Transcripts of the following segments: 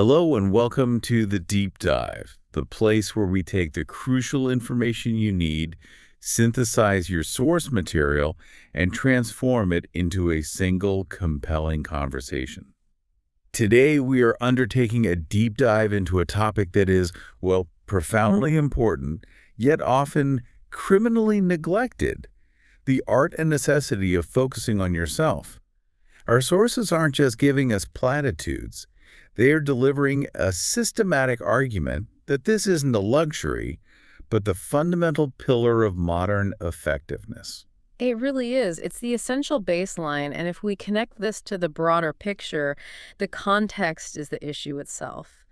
Hello and welcome to the Deep Dive, the place where we take the crucial information you need, synthesize your source material, and transform it into a single compelling conversation. Today, we are undertaking a deep dive into a topic that is, well, profoundly important, yet often criminally neglected: the art and necessity of focusing on yourself. Our sources aren't just giving us platitudes. They are delivering a systematic argument that this isn't a luxury, but the fundamental pillar of modern effectiveness. It really is. It's the essential baseline, and if we connect this to the broader picture, the context is the issue itself.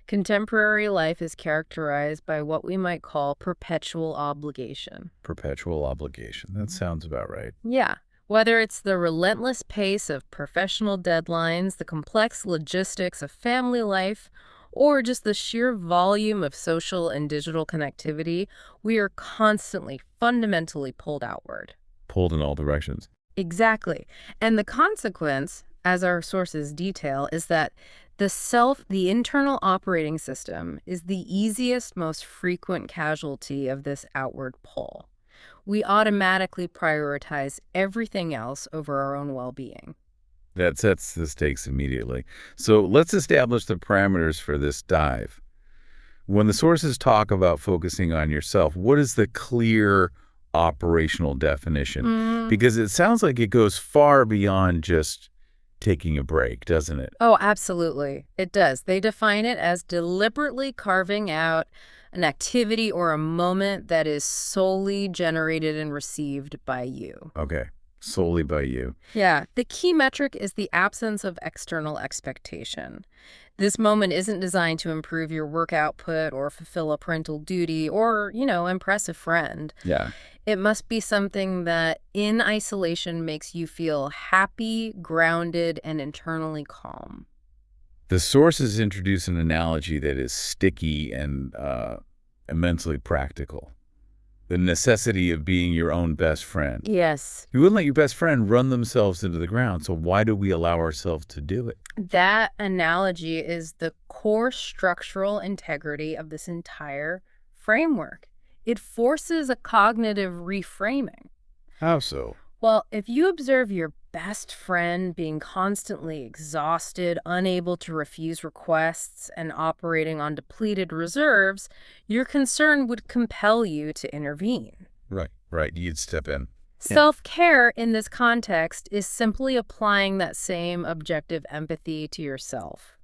Contemporary life is characterized by what we might call perpetual obligation. Perpetual obligation. That sounds about right. Yeah. Whether it's the relentless pace of professional deadlines, the complex logistics of family life, or just the sheer volume of social and digital connectivity, we are constantly fundamentally pulled outward. Pulled in all directions. Exactly. And the consequence, as our sources detail, is that the internal operating system, is the easiest, most frequent casualty of this outward pull. We automatically prioritize everything else over our own well-being. That sets the stakes immediately. So let's establish the parameters for this dive. When the sources talk about focusing on yourself, what is the clear operational definition? Because it sounds like it goes far beyond just taking a break, doesn't it? Oh, absolutely. It does. They define it as deliberately carving out an activity or a moment that is solely generated and received by you. Okay, solely by you. Yeah, the key metric is the absence of external expectation. This moment isn't designed to improve your work output or fulfill a parental duty or, impress a friend. Yeah. It must be something that in isolation makes you feel happy, grounded, and internally calm. The sources introduce an analogy that is sticky and immensely practical. The necessity of being your own best friend. Yes. You wouldn't let your best friend run themselves into the ground, so why do we allow ourselves to do it? That analogy is the core structural integrity of this entire framework. It forces a cognitive reframing. How so? Well, if you observe your best friend being constantly exhausted, unable to refuse requests, and operating on depleted reserves, your concern would compel you to intervene. Right. You'd step in. Self-care in this context is simply applying that same objective empathy to yourself.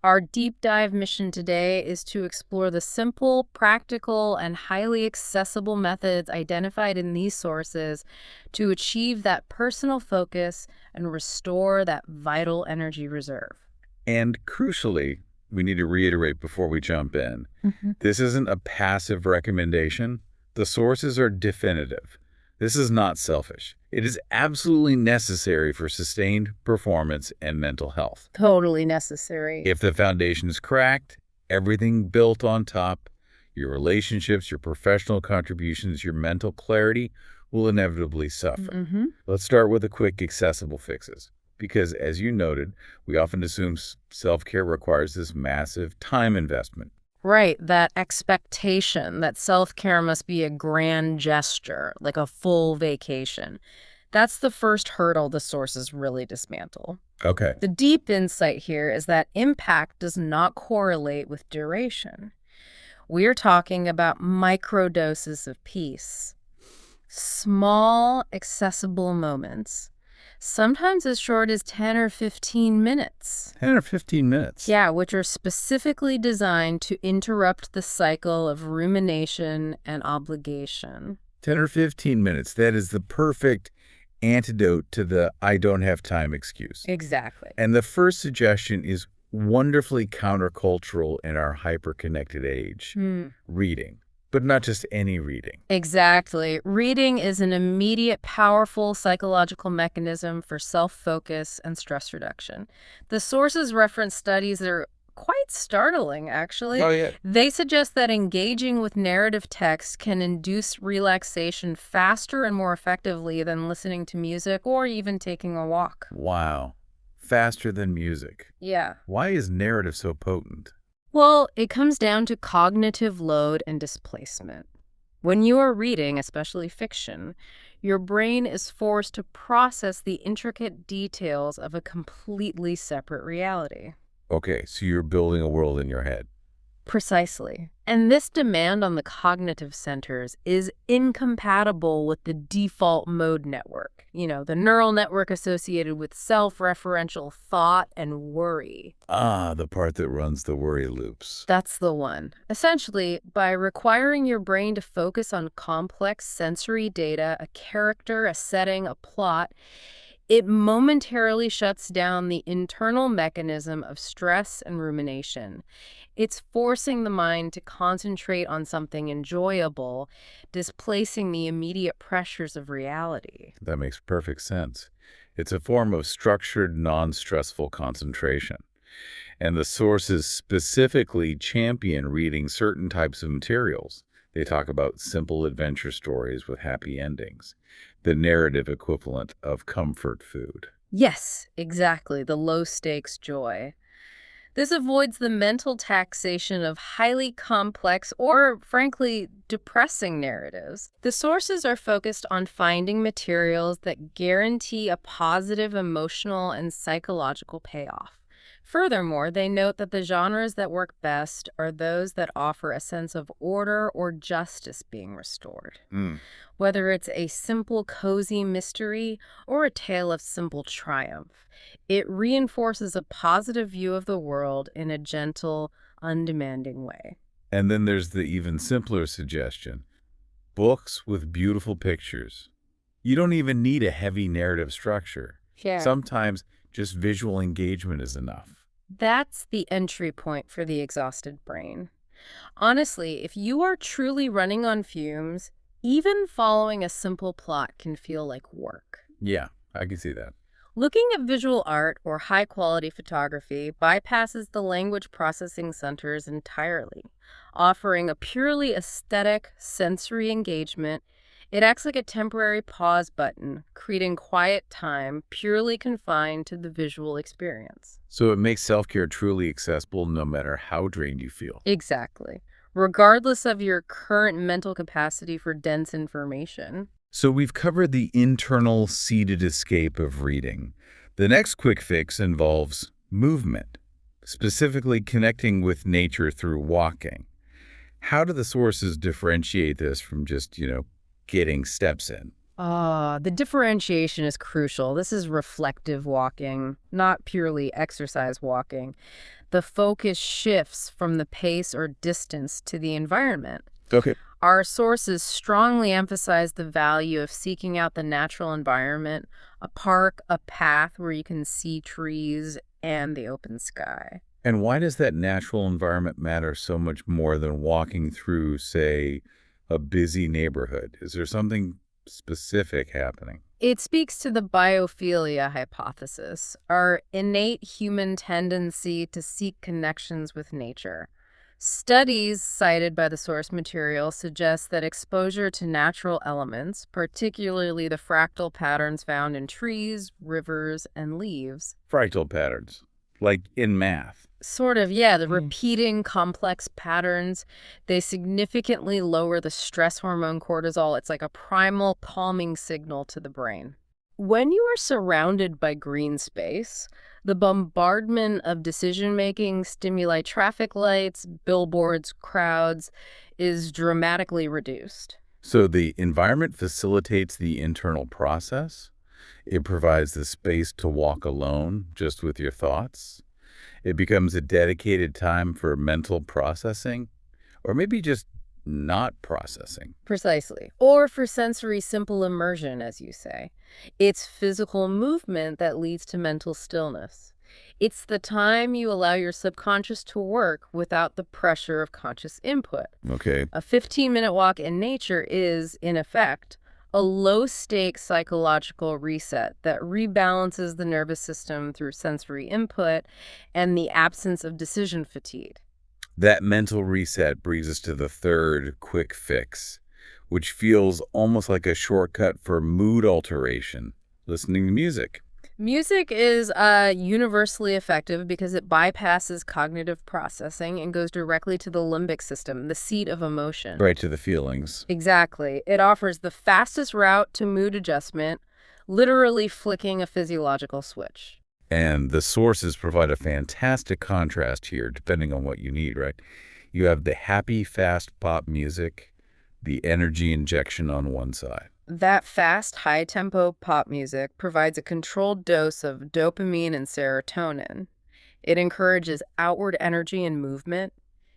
Our deep dive mission today is to explore the simple, practical, and highly accessible methods identified in these sources to achieve that personal focus and restore that vital energy reserve. And crucially, we need to reiterate before we jump in, this isn't a passive recommendation. The sources are definitive. This is not selfish. It is absolutely necessary for sustained performance and mental health. Totally necessary. If the foundation is cracked, everything built on top, your relationships, your professional contributions, your mental clarity will inevitably suffer. Let's start with the quick, accessible fixes. Because, as you noted, we often assume self-care requires this massive time investment. Right, that expectation that self-care must be a grand gesture, like a full vacation. That's the first hurdle the sources really dismantle. Okay. The deep insight here is that impact does not correlate with duration. We're talking about microdoses of peace. Small, accessible moments, sometimes as short as 10 or 15 minutes. 10 or 15 minutes. Yeah, which are specifically designed to interrupt the cycle of rumination and obligation. 10 or 15 minutes. That is the perfect antidote to the "I don't have time" excuse. Exactly. And the first suggestion is wonderfully countercultural in our hyper-connected age. Reading. But not just any reading. Exactly. Reading is an immediate, powerful psychological mechanism for self-focus and stress reduction. The sources reference studies that are quite startling, actually. Oh, yeah. They suggest that engaging with narrative text can induce relaxation faster and more effectively than listening to music or even taking a walk. Wow. faster than music. Yeah. Why is narrative so potent? Well, it comes down to cognitive load and displacement. When you are reading, especially fiction, your brain is forced to process the intricate details of a completely separate reality. Okay, so you're building a world in your head. Precisely. And this demand on the cognitive centers is incompatible with the default mode network, the neural network associated with self-referential thought and worry. Ah, the part that runs the worry loops. That's the one. Essentially, by requiring your brain to focus on complex sensory data, a character, a setting, a plot, it momentarily shuts down the internal mechanism of stress and rumination. It's forcing the mind to concentrate on something enjoyable, displacing the immediate pressures of reality. That makes perfect sense. It's a form of structured, non-stressful concentration. And the sources specifically champion reading certain types of materials. They talk about simple adventure stories with happy endings, the narrative equivalent of comfort food. Yes, exactly, the low-stakes joy. This avoids the mental taxation of highly complex or, frankly, depressing narratives. The sources are focused on finding materials that guarantee a positive emotional and psychological payoff. Furthermore, they note that the genres that work best are those that offer a sense of order or justice being restored. Mm. Whether it's a simple, cozy mystery or a tale of simple triumph, it reinforces a positive view of the world in a gentle, undemanding way. And then there's the even simpler suggestion, books with beautiful pictures. You don't even need a heavy narrative structure. Yeah. Sometimes just visual engagement is enough. That's the entry point for the exhausted brain. Honestly, if you are truly running on fumes, even following a simple plot can feel like work. Yeah, I can see that. Looking at visual art or high-quality photography bypasses the language processing centers entirely, offering a purely aesthetic, sensory engagement. It acts like a temporary pause button, creating quiet time purely confined to the visual experience. So it makes self-care truly accessible no matter how drained you feel. Exactly. Regardless of your current mental capacity for dense information. So we've covered the internal seated escape of reading. The next quick fix involves movement, specifically connecting with nature through walking. How do the sources differentiate this from just, getting steps in? The differentiation is crucial. This is reflective walking, not purely exercise walking. The focus shifts from the pace or distance to the environment. Okay. Our sources strongly emphasize the value of seeking out the natural environment, a park, a path where you can see trees and the open sky. And why does that natural environment matter so much more than walking through, say, a busy neighborhood? Is there something specific happening? It speaks to the biophilia hypothesis, our innate human tendency to seek connections with nature. Studies cited by the source material suggest that exposure to natural elements, particularly the fractal patterns found in trees, rivers, and leaves, Fractal patterns, like in math. the repeating complex patterns, they significantly lower the stress hormone cortisol. It's like a primal calming signal to the brain. When you are surrounded by green space, the bombardment of decision-making, stimuli, traffic lights, billboards, crowds, is dramatically reduced. So the environment facilitates the internal process. It provides the space to walk alone, just with your thoughts. It becomes a dedicated time for mental processing, or maybe just not processing. Precisely. Or for sensory simple immersion, as you say. It's physical movement that leads to mental stillness. It's the time you allow your subconscious to work without the pressure of conscious input. Okay. A 15-minute walk in nature is, in effect, a low-stakes psychological reset that rebalances the nervous system through sensory input and the absence of decision fatigue. That mental reset brings us to the third quick fix, which feels almost like a shortcut for mood alteration, listening to music. Music is universally effective because it bypasses cognitive processing and goes directly to the limbic system, the seat of emotion. Right to the feelings. Exactly. It offers the fastest route to mood adjustment, literally flicking a physiological switch. And the sources provide a fantastic contrast here, depending on what you need, right? You have the happy, fast pop music, the energy injection on one side. That fast, high-tempo pop music provides a controlled dose of dopamine and serotonin. It encourages outward energy and movement.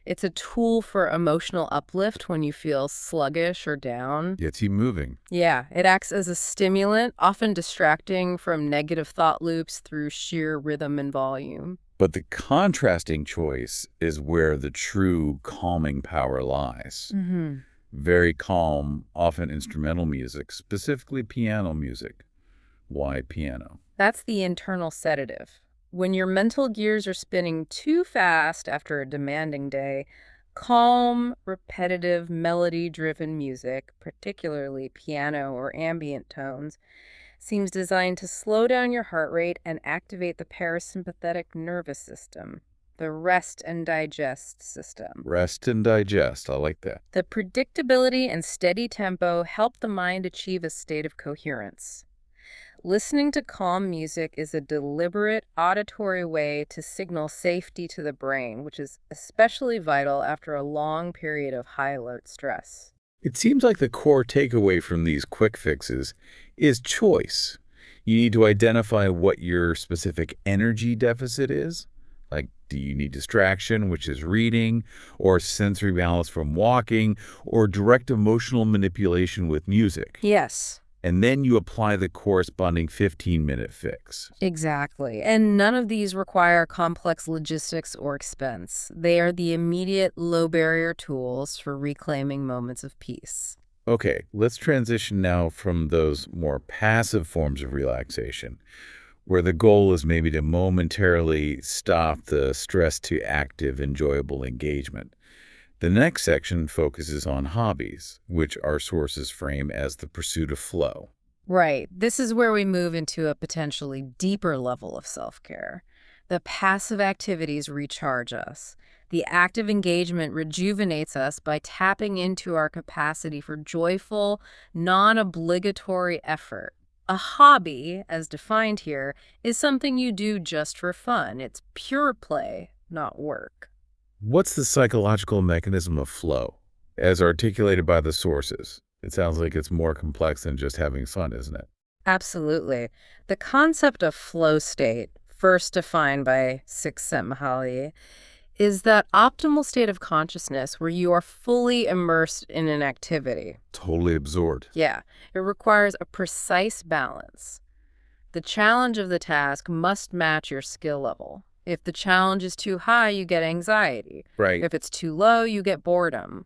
It's a tool for emotional uplift when you feel sluggish or down. Gets you moving. Yeah, it acts as a stimulant, often distracting from negative thought loops through sheer rhythm and volume. But the contrasting choice is where the true calming power lies. Hmm. Very calm, often instrumental music, specifically piano music. Why piano? That's the internal sedative. When your mental gears are spinning too fast after a demanding day, calm, repetitive, melody-driven music, particularly piano or ambient tones, seems designed to slow down your heart rate and activate the parasympathetic nervous system, the rest and digest system. Rest and digest. I like that. The predictability and steady tempo help the mind achieve a state of coherence. Listening to calm music is a deliberate auditory way to signal safety to the brain, which is especially vital after a long period of high alert stress. It seems like the core takeaway from these quick fixes is choice. You need to identify what your specific energy deficit is. Like, do you need distraction, which is reading, or sensory balance from walking, or direct emotional manipulation with music? Yes. And then you apply the corresponding 15-minute fix. Exactly. And none of these require complex logistics or expense. They are the immediate low-barrier tools for reclaiming moments of peace. Okay, let's transition now from those more passive forms of relaxation, where the goal is maybe to momentarily stop the stress to active, enjoyable engagement. The next section focuses on hobbies, which our sources frame as the pursuit of flow. Right. This is where we move into a potentially deeper level of self-care. The passive activities recharge us. The active engagement rejuvenates us by tapping into our capacity for joyful, non-obligatory effort. A hobby, as defined here, is something you do just for fun. It's pure play, not work. What's the psychological mechanism of flow, as articulated by the sources? It sounds like it's more complex than just having fun, isn't it? Absolutely. The concept of flow state, first defined by Csikszentmihalyi, is that optimal state of consciousness where you are fully immersed in an activity. Totally absorbed. Yeah, it requires a precise balance. The challenge of the task must match your skill level. If the challenge is too high, you get anxiety. Right. If it's too low, you get boredom.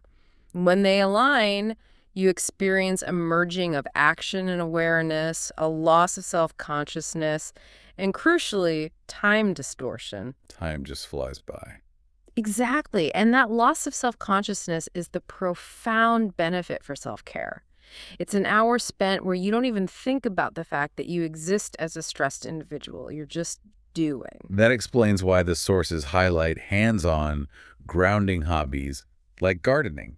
When they align, you experience a merging of action and awareness, a loss of self-consciousness, and crucially, time distortion. Time just flies by. Exactly. And that loss of self-consciousness is the profound benefit for self-care. It's an hour spent where you don't even think about the fact that you exist as a stressed individual. You're just doing. That explains why the sources highlight hands-on, grounding hobbies like gardening.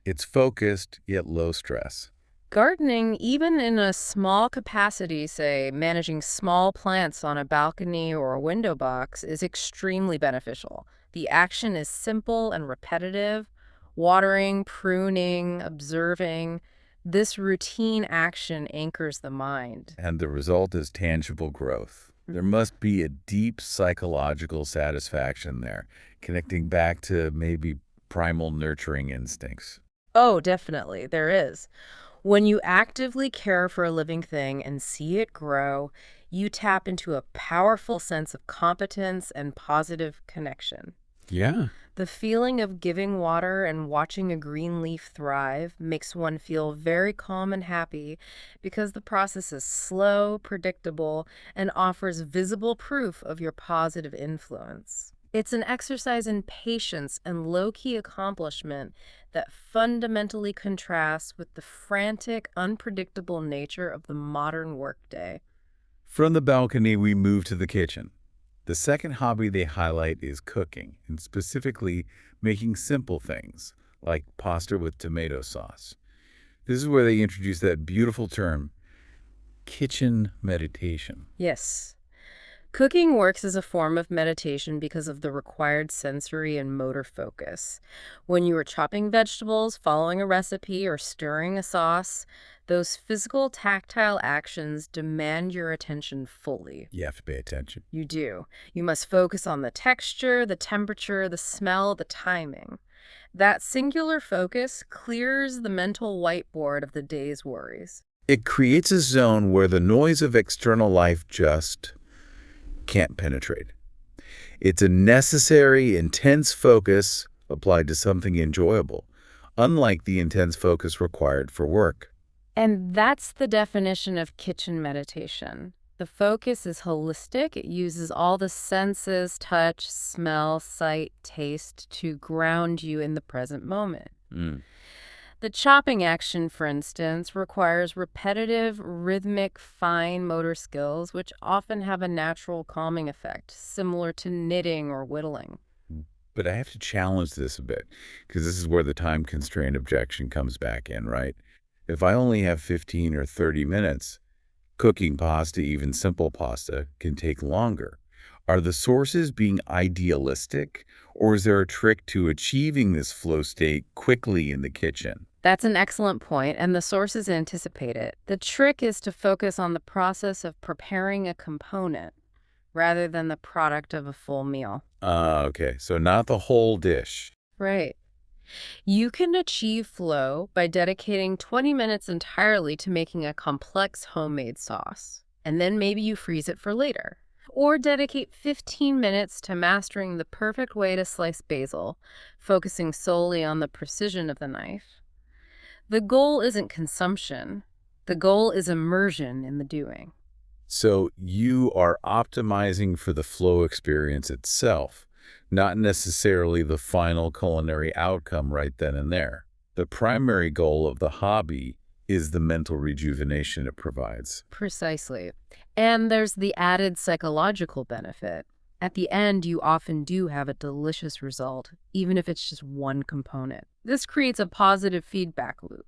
It's focused, yet low stress. Gardening, even in a small capacity, say managing small plants on a balcony or a window box, is extremely beneficial. The action is simple and repetitive, watering, pruning, observing. This routine action anchors the mind. And the result is tangible growth. There must be a deep psychological satisfaction there, connecting back to maybe primal nurturing instincts. Oh, definitely, there is. When you actively care for a living thing and see it grow, you tap into a powerful sense of competence and positive connection. Yeah. The feeling of giving water and watching a green leaf thrive makes one feel very calm and happy because the process is slow, predictable, and offers visible proof of your positive influence. It's an exercise in patience and low-key accomplishment that fundamentally contrasts with the frantic, unpredictable nature of the modern workday. From the balcony, we move to the kitchen. The second hobby they highlight is cooking, and specifically making simple things like pasta with tomato sauce. This is where they introduce that beautiful term, kitchen meditation. Yes. Cooking works as a form of meditation because of the required sensory and motor focus. When you are chopping vegetables, following a recipe, or stirring a sauce, those physical, tactile actions demand your attention fully. You have to pay attention. You do. You must focus on the texture, the temperature, the smell, the timing. That singular focus clears the mental whiteboard of the day's worries. It creates a zone where the noise of external life just can't penetrate. It's a necessary, intense focus applied to something enjoyable, unlike the intense focus required for work. And that's the definition of kitchen meditation. The focus is holistic. It uses all the senses, touch, smell, sight, taste, to ground you in the present moment. Mm. The chopping action, for instance, requires repetitive, rhythmic, fine motor skills, which often have a natural calming effect, similar to knitting or whittling. But I have to challenge this a bit, because this is where the time constraint objection comes back in, right? If I only have 15 or 30 minutes, cooking pasta, even simple pasta, can take longer. Are the sources being idealistic, or is there a trick to achieving this flow state quickly in the kitchen? That's an excellent point, and the sources anticipate it. The trick is to focus on the process of preparing a component rather than the product of a full meal. Okay, so not the whole dish. Right. You can achieve flow by dedicating 20 minutes entirely to making a complex homemade sauce, and then maybe you freeze it for later. Or dedicate 15 minutes to mastering the perfect way to slice basil, focusing solely on the precision of the knife. The goal isn't consumption. The goal is immersion in the doing. So you are optimizing for the flow experience itself, not necessarily the final culinary outcome right then and there. The primary goal of the hobby is the mental rejuvenation it provides. Precisely. And there's the added psychological benefit. At the end, you often do have a delicious result, even if it's just one component. This creates a positive feedback loop.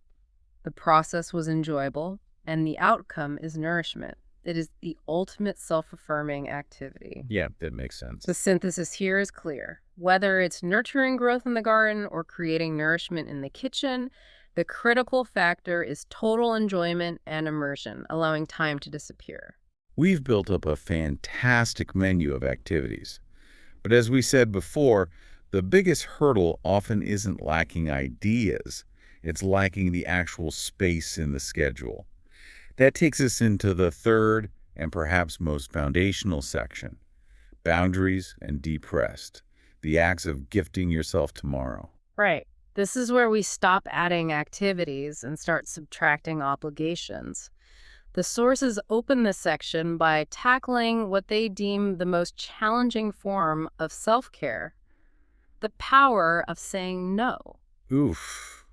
The process was enjoyable, and the outcome is nourishment. It is the ultimate self-affirming activity. Yeah, that makes sense. The synthesis here is clear. Whether it's nurturing growth in the garden or creating nourishment in the kitchen, the critical factor is total enjoyment and immersion, allowing time to disappear. We've built up a fantastic menu of activities. But as we said before, the biggest hurdle often isn't lacking ideas. It's lacking the actual space in the schedule. That takes us into the third and perhaps most foundational section, boundaries and deep rest, the acts of gifting yourself tomorrow. Right. This is where we stop adding activities and start subtracting obligations. The sources open this section by tackling what they deem the most challenging form of self-care, the power of saying no. Oof.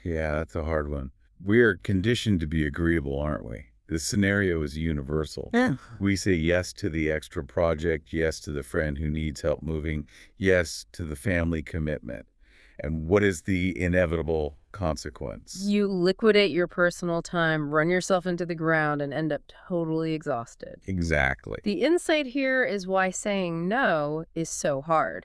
Yeah, that's a hard one. We're conditioned to be agreeable, aren't we? This scenario is universal. Yeah. We say yes to the extra project, yes to the friend who needs help moving, yes to the family commitment. And what is the inevitable consequence? You liquidate your personal time, run yourself into the ground, and end up totally exhausted. Exactly. The insight here is why saying no is so hard.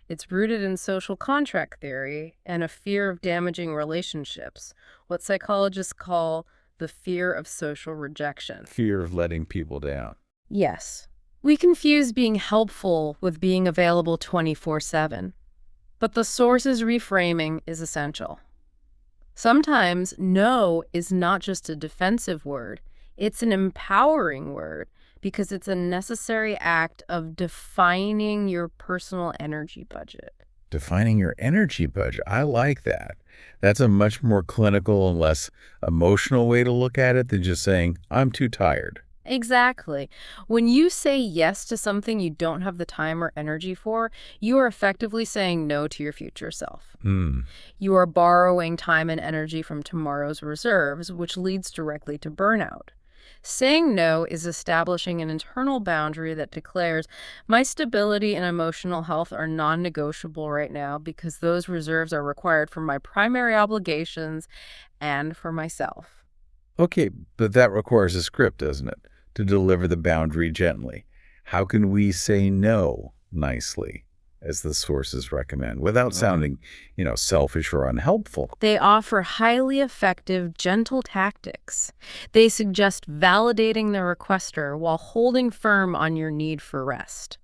It's rooted in social contract theory and a fear of damaging relationships, what psychologists call the fear of social rejection. Fear of letting people down. Yes. We confuse being helpful with being available 24/7. But the source's reframing is essential. Sometimes no is not just a defensive word, it's an empowering word because it's a necessary act of defining your personal energy budget. Defining your energy budget. I like that. That's a much more clinical and less emotional way to look at it than just saying, I'm too tired. Exactly. When you say yes to something you don't have the time or energy for, you are effectively saying no to your future self. You are borrowing time and energy from tomorrow's reserves, which leads directly to burnout. Saying no is establishing an internal boundary that declares my stability and emotional health are non-negotiable right now because those reserves are required for my primary obligations and for myself. Okay, but that requires a script, doesn't it? To deliver the boundary gently. How can we say no nicely, as the sources recommend, without sounding, selfish or unhelpful? They offer highly effective, gentle tactics. They suggest validating the requester while holding firm on your need for rest.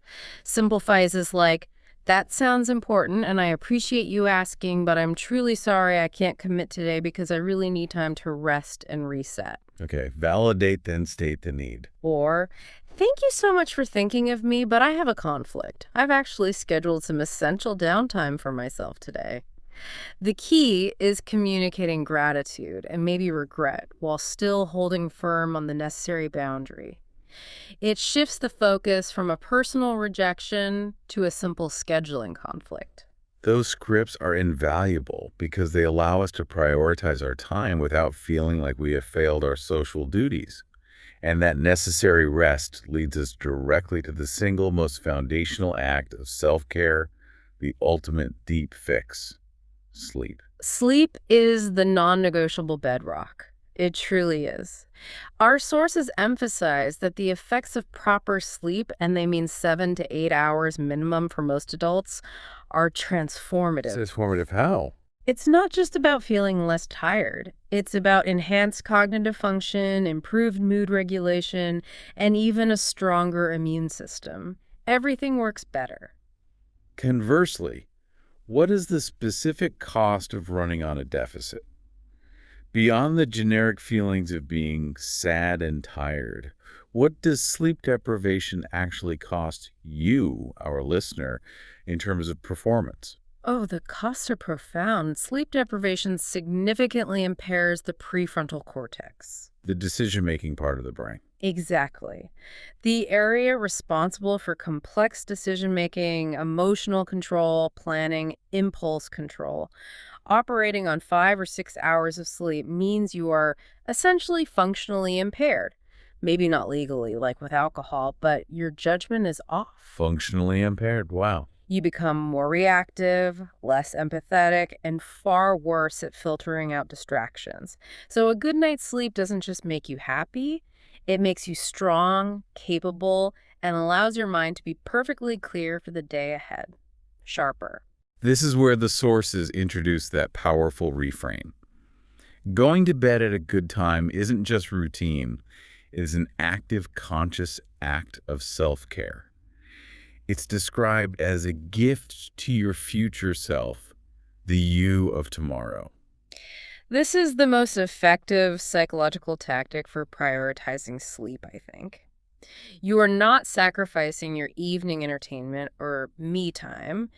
Simple phrases like, that sounds important and I appreciate you asking, but I'm truly sorry I can't commit today because I really need time to rest and reset. Okay, validate, then state the need. Or, thank you so much for thinking of me, but I have a conflict. I've actually scheduled some essential downtime for myself today. The key is communicating gratitude and maybe regret while still holding firm on the necessary boundary. It shifts the focus from a personal rejection to a simple scheduling conflict. Those scripts are invaluable because they allow us to prioritize our time without feeling like we have failed our social duties. And that necessary rest leads us directly to the single most foundational act of self-care, the ultimate deep fix: sleep. Sleep is the non-negotiable bedrock. It truly is. Our sources emphasize that the effects of proper sleep, and they mean 7 to 8 hours minimum for most adults, are transformative. Transformative how? It's not just about feeling less tired. It's about enhanced cognitive function, improved mood regulation, and even a stronger immune system. Everything works better. Conversely, what is the specific cost of running on a deficit? Beyond the generic feelings of being sad and tired, what does sleep deprivation actually cost you, our listener, in terms of performance? Oh, the costs are profound. Sleep deprivation significantly impairs the prefrontal cortex. The decision-making part of the brain. Exactly. The area responsible for complex decision-making, emotional control, planning, impulse control. Operating on 5 or 6 hours of sleep means you are essentially functionally impaired. Maybe not legally, like with alcohol, but your judgment is off. Functionally impaired. Wow. You become more reactive, less empathetic, and far worse at filtering out distractions. So a good night's sleep doesn't just make you happy, it makes you strong, capable, and allows your mind to be perfectly clear for the day ahead. Sharper. This is where the sources introduce that powerful reframe. Going to bed at a good time isn't just routine, it is an active, conscious act of self-care. It's described as a gift to your future self, the you of tomorrow. This is the most effective psychological tactic for prioritizing sleep, I think. You are not sacrificing your evening entertainment or me time.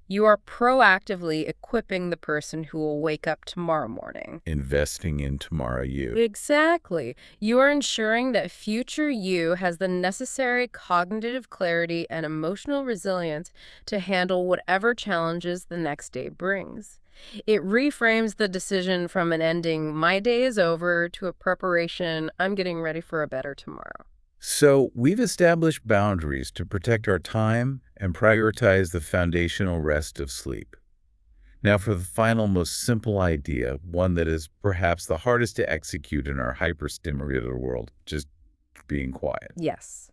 You are proactively equipping the person who will wake up tomorrow morning. Investing in tomorrow you. Exactly. You are ensuring that future you has the necessary cognitive clarity and emotional resilience to handle whatever challenges the next day brings. It reframes the decision from an ending, my day is over, to a preparation, I'm getting ready for a better tomorrow. So we've established boundaries to protect our time and prioritize the foundational rest of sleep. Now for the final, most simple idea, one that is perhaps the hardest to execute in our hyper-stimulated world, just being quiet. Yes.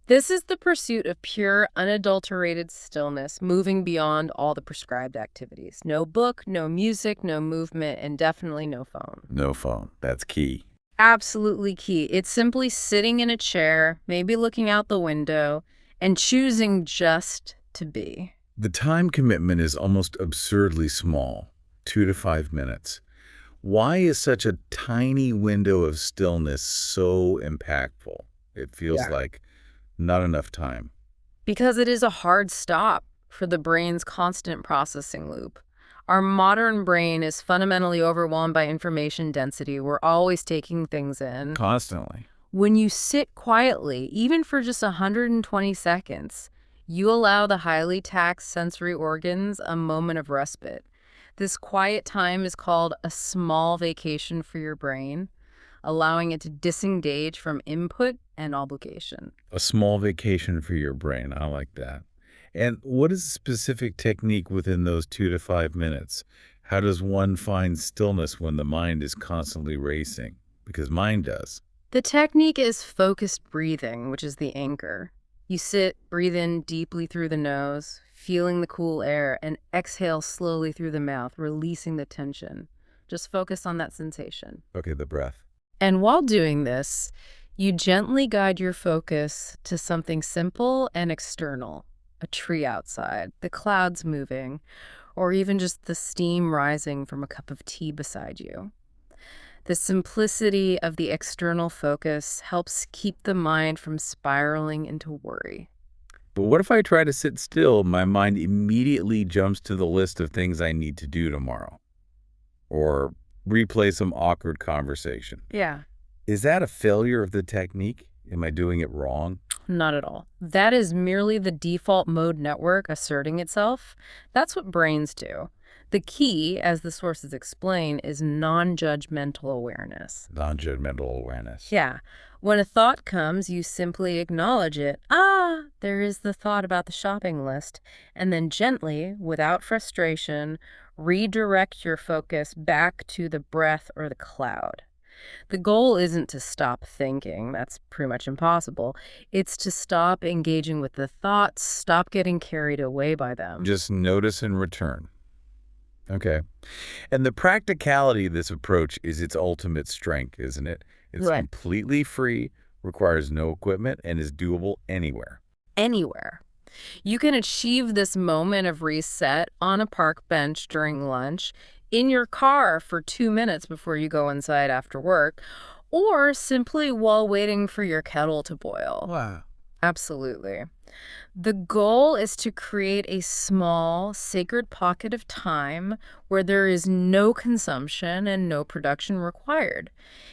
This is the pursuit of pure, unadulterated stillness, moving beyond all the prescribed activities. No book, no music, no movement, and definitely no phone. No phone. That's key. Absolutely key. It's simply sitting in a chair, maybe looking out the window, and choosing just to be. The time commitment is almost absurdly small, 2 to 5 minutes. Why is such a tiny window of stillness so impactful? It feels like not enough time. Because it is a hard stop for the brain's constant processing loop. Our modern brain is fundamentally overwhelmed by information density. We're always taking things in. Constantly. When you sit quietly, even for just 120 seconds, you allow the highly taxed sensory organs a moment of respite. This quiet time is called a small vacation for your brain, allowing it to disengage from input and obligation. A small vacation for your brain. I like that. And what is a specific technique within those 2 to 5 minutes? How does one find stillness when the mind is constantly racing? Because mine does. The technique is focused breathing, which is the anchor. You sit, breathe in deeply through the nose, feeling the cool air, and exhale slowly through the mouth, releasing the tension. Just focus on that sensation. Okay, the breath. And while doing this, you gently guide your focus to something simple and external. A tree outside, the clouds moving, or even just the steam rising from a cup of tea beside you. The simplicity of the external focus helps keep the mind from spiraling into worry. But what if I try to sit still? My mind immediately jumps to the list of things I need to do tomorrow, or replay some awkward conversation. Yeah. Is that a failure of the technique? Am I doing it wrong? Not at all. That is merely the default mode network asserting itself. That's what brains do. The key, as the sources explain, is non-judgmental awareness. Non-judgmental awareness. Yeah. When a thought comes, you simply acknowledge it. Ah, there is the thought about the shopping list. And then gently, without frustration, redirect your focus back to the breath or the cloud. The goal isn't to stop thinking. That's pretty much impossible. It's to stop engaging with the thoughts, stop getting carried away by them. Just notice and return. Okay. And the practicality of this approach is its ultimate strength, isn't it? It's Right. completely free, requires no equipment, and is doable anywhere. Anywhere. You can achieve this moment of reset on a park bench during lunch, in your car for 2 minutes before you go inside after work, or simply while waiting for your kettle to boil. Wow. Absolutely. The goal is to create a small, sacred pocket of time where there is no consumption and no production required.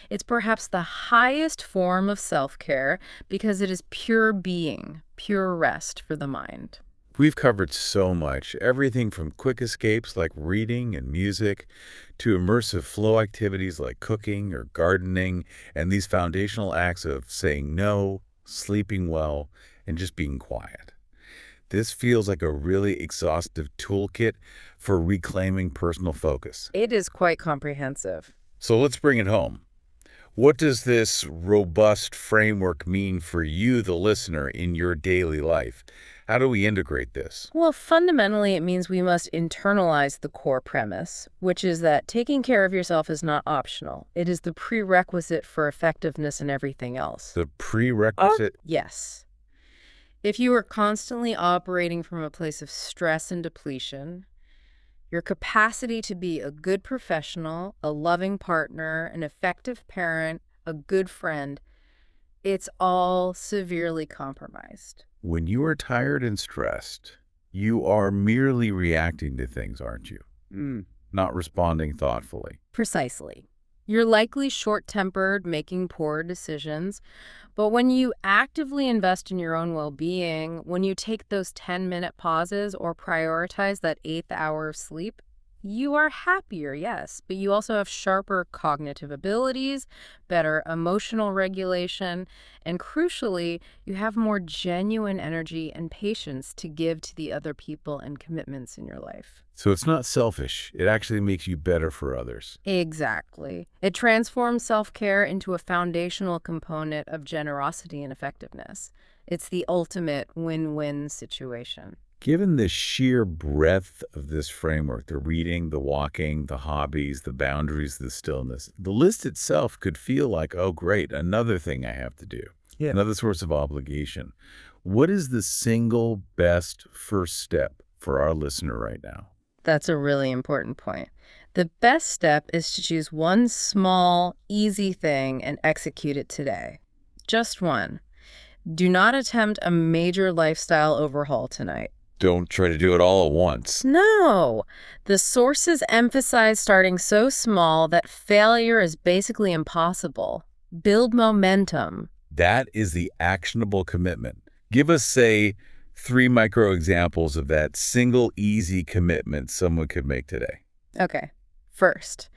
It's perhaps the highest form of self-care because it is pure being, pure rest for the mind. We've covered so much, everything from quick escapes like reading and music to immersive flow activities like cooking or gardening, and these foundational acts of saying no, sleeping well, and just being quiet. This feels like a really exhaustive toolkit for reclaiming personal focus. It is quite comprehensive. So let's bring it home. What does this robust framework mean for you, the listener, in your daily life? How do we integrate this? Well, fundamentally, it means we must internalize the core premise, which is that taking care of yourself is not optional. It is the prerequisite for effectiveness in everything else. The prerequisite? Yes. If you are constantly operating from a place of stress and depletion, your capacity to be a good professional, a loving partner, an effective parent, a good friend, it's all severely compromised. When you are tired and stressed, you are merely reacting to things, aren't you? Not responding thoughtfully. Precisely. You're likely short-tempered, making poor decisions, but when you actively invest in your own well-being, when you take those 10-minute pauses or prioritize that 8th hour of sleep, you are happier, yes, but you also have sharper cognitive abilities, better emotional regulation, and crucially, you have more genuine energy and patience to give to the other people and commitments in your life. So it's not selfish. It actually makes you better for others. Exactly. It transforms self-care into a foundational component of generosity and effectiveness. It's the ultimate win-win situation. Given the sheer breadth of this framework, the reading, the walking, the hobbies, the boundaries, the stillness, the list itself could feel like, oh, great, another thing I have to do. Yeah. Another source of obligation. What is the single best first step for our listener right now? That's a really important point. The best step is to choose one small, easy thing and execute it today. Just one. Do not attempt a major lifestyle overhaul tonight. Don't try to do it all at once. No. The sources emphasize starting so small that failure is basically impossible. Build momentum. That is the actionable commitment. Give us, say, 3 micro examples of that single easy commitment someone could make today. Okay. First,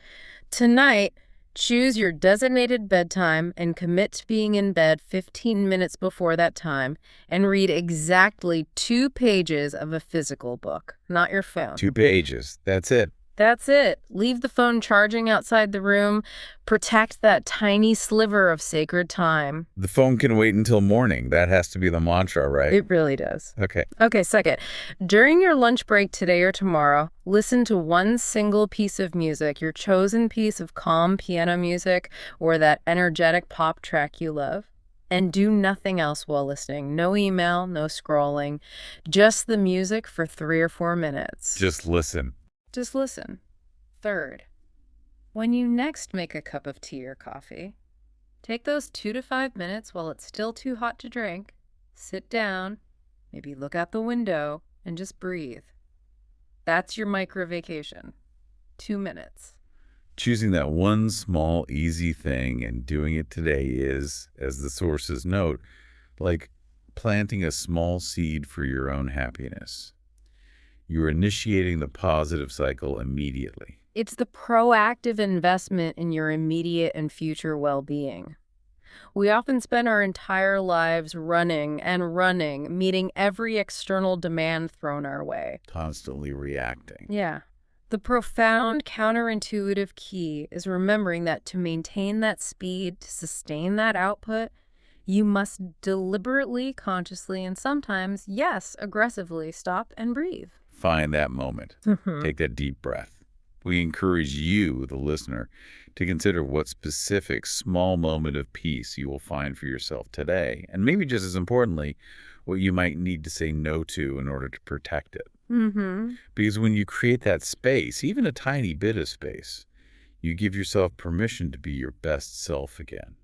tonight, Choose your designated bedtime and commit to being in bed 15 minutes before that time and read exactly 2 pages of a physical book, not your phone. 2 pages. That's it. That's it. Leave the phone charging outside the room. Protect that tiny sliver of sacred time. The phone can wait until morning. That has to be the mantra, right? It really does. Okay. Okay, second. During your lunch break today or tomorrow, listen to one single piece of music, your chosen piece of calm piano music or that energetic pop track you love. And do nothing else while listening. No email, no scrolling. Just the music for 3 or 4 minutes. Just listen. Just listen. Third, when you next make a cup of tea or coffee, take those 2 to 5 minutes while it's still too hot to drink, sit down, maybe look out the window, and just breathe. That's your micro vacation. 2 minutes. Choosing that one small, easy thing and doing it today is, as the sources note, like planting a small seed for your own happiness. You're initiating the positive cycle immediately. It's the proactive investment in your immediate and future well-being. We often spend our entire lives running and running, meeting every external demand thrown our way. Constantly reacting. Yeah. The profound counterintuitive key is remembering that to maintain that speed, to sustain that output, you must deliberately, consciously, and sometimes, yes, aggressively stop and breathe. Find that moment. Take that deep breath. We encourage you, the listener, to consider what specific small moment of peace you will find for yourself today, and maybe just as importantly, what you might need to say no to in order to protect it. Because when you create that space, even a tiny bit of space, you give yourself permission to be your best self again.